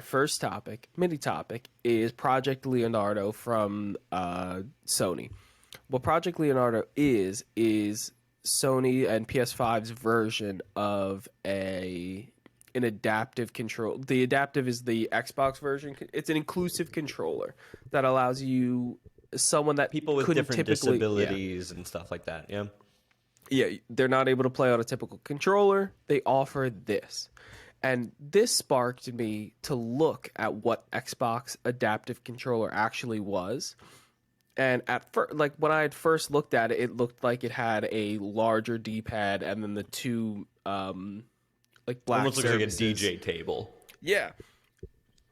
First topic, mini topic, is Project Leonardo from Sony. What Project Leonardo is Sony and PS5's version of an adaptive control. The adaptive is the Xbox version. It's an inclusive controller that allows you someone that people with different disabilities and stuff like that. Yeah, they're not able to play on a typical controller. They offer this. And this sparked me to look at what Xbox adaptive controller actually was. And at first, like when I had first looked at it, it looked like it had a larger D-pad and then the two like black almost looks surfaces. like a DJ table. Yeah.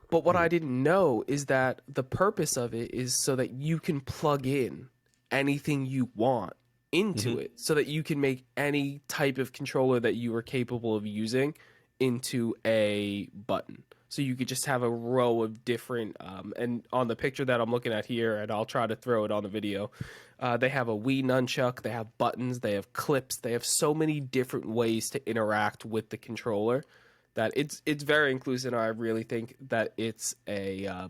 But what I didn't know is that the purpose of it is so that you can plug in anything you want into it, so that you can make any type of controller that you are capable of using into a button. So you could just have a row of different and on the picture that I'm looking at here, and I'll try to throw it on the video, they have a Wii nunchuck, they have buttons, they have clips, they have so many different ways to interact with the controller that it's very inclusive. And I really think that it's a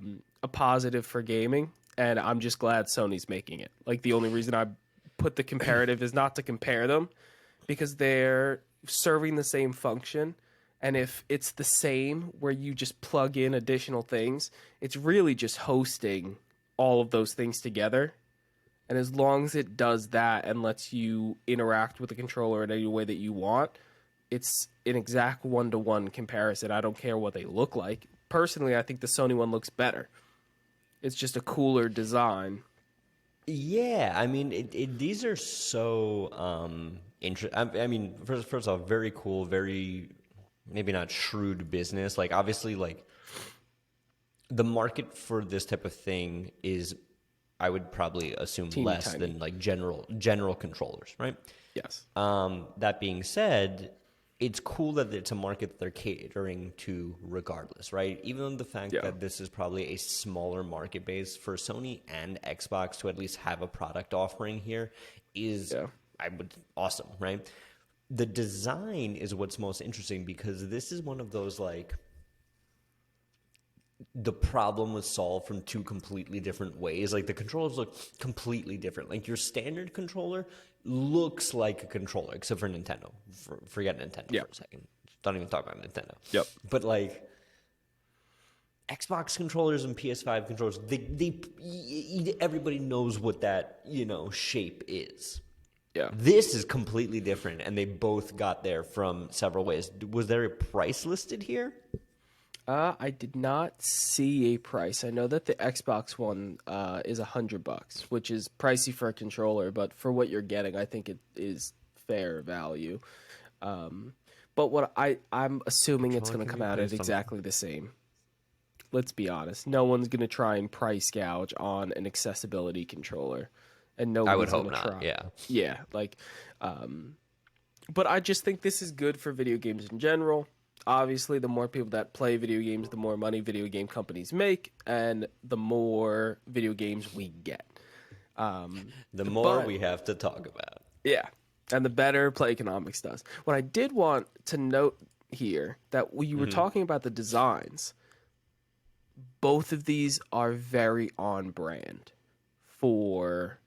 positive for gaming, and I'm just glad Sony's making it. Like, the only reason I put the comparative is not to compare them, because they're serving the same function. And if it's the same where you just plug in additional things, it's really just hosting all of those things together. And as long as it does that and lets you interact with the controller in any way that you want, it's an exact one-to-one comparison. I don't care what they look like. Personally, I think the Sony one looks better. It's just a cooler design. Yeah, I mean, these are so interesting. I mean, first off, very cool, very... maybe not shrewd business. Like, obviously, like, the market for this type of thing is, I would probably assume, less than like general controllers, right? Yes. That being said, it's cool that it's a market that they're catering to regardless, right? Even the fact that this is probably a smaller market base for Sony and Xbox to at least have a product offering here is awesome, right? The design is what's most interesting, because this is one of those, like, the problem was solved from two completely different ways. Like, the controllers look completely different. Like, your standard controller looks like a controller, except for Nintendo. Forget Nintendo for a second. Don't even talk about Nintendo. Yep. But, like, Xbox controllers and PS5 controllers, everybody knows what that, shape is. Yeah. This is completely different, and they both got there from several ways. Was there a price listed here? I did not see a price. I know that the Xbox one is $100, which is pricey for a controller, but for what you're getting, I think it is fair value. But what I'm assuming it's going to come out at exactly the same. Let's be honest. No one's going to try and price gouge on an accessibility controller. And I would nobody's hope gonna not. try. Yeah. Yeah. Like, but I just think this is good for video games in general. Obviously, the more people that play video games, the more money video game companies make, and the more video games we get. The more we have to talk about. Yeah. And the better Playconomics does. What I did want to note here, that when you were talking about the designs, both of these are very on brand for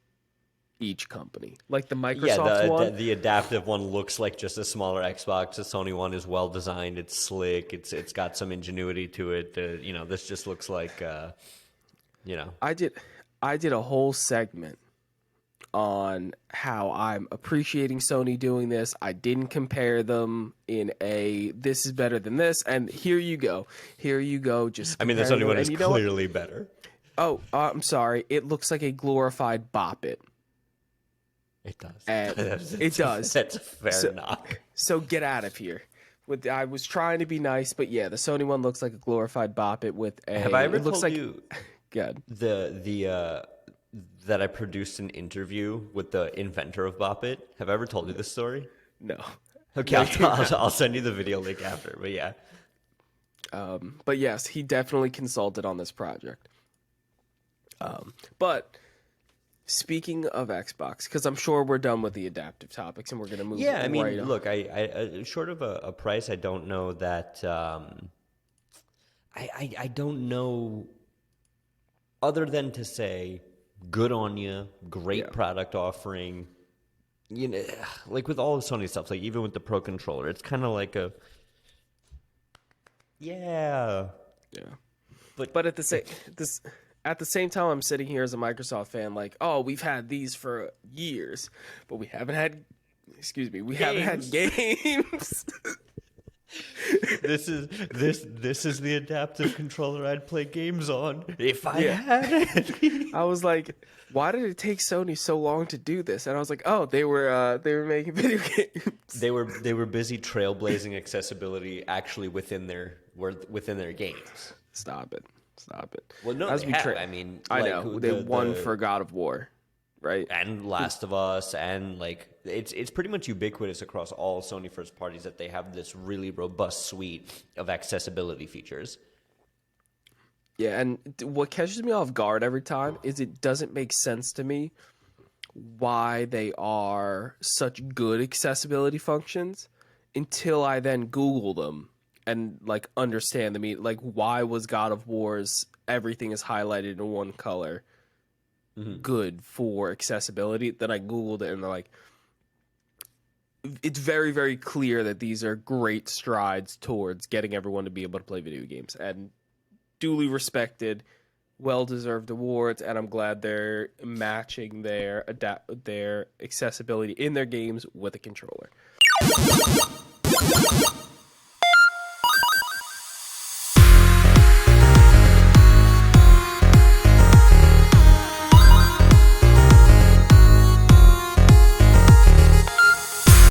each company. Like the Microsoft one. The adaptive one looks like just a smaller Xbox. The Sony one is well designed. It's slick. It's got some ingenuity to it. This just looks like, I did a whole segment on how I'm appreciating Sony doing this. I didn't compare them in this is better than this. And here you go. Just I mean, the Sony one is clearly better. Oh, I'm sorry. It looks like a glorified Bop It. It does. It does. That's a fair knock. So get out of here. I was trying to be nice, but yeah, the Sony one looks like a glorified Bop It with a. Have I ever told you? Good. That I produced an interview with the inventor of Bop It. Have I ever told you this story? No. Okay, I'll send you the video link after. But yeah. But yes, he definitely consulted on this project. But speaking of Xbox, because I'm sure we're done with the adaptive topics and we're going to move. Yeah, I mean, right on. look, I short of a price, I don't know that. I don't know, other than to say, good on you, great product offering. You know, like with all the Sony stuff, like even with the Pro controller, it's kind of like a yeah. But at the same time, I'm sitting here as a Microsoft fan, like, oh, we've had these for years, but we haven't had. Excuse me, we haven't had games. This is the adaptive controller I'd play games on if I had it. I was like, why did it take Sony so long to do this? And I was like, oh, they were making video games. They were busy trailblazing accessibility actually within their games. Stop it. Well, no, As they we have. I mean, I like, know they won for God of War, right? And Last of Us, and like it's pretty much ubiquitous across all Sony first parties that they have this really robust suite of accessibility features. Yeah, and what catches me off guard every time is it doesn't make sense to me why they are such good accessibility functions until I then Google them and like understand the mean. Like, why was God of War's everything is highlighted in one color good for accessibility? Then I Googled it and they're like, it's very, very clear that these are great strides towards getting everyone to be able to play video games, and duly respected, well-deserved awards. And I'm glad they're matching their accessibility in their games with a controller.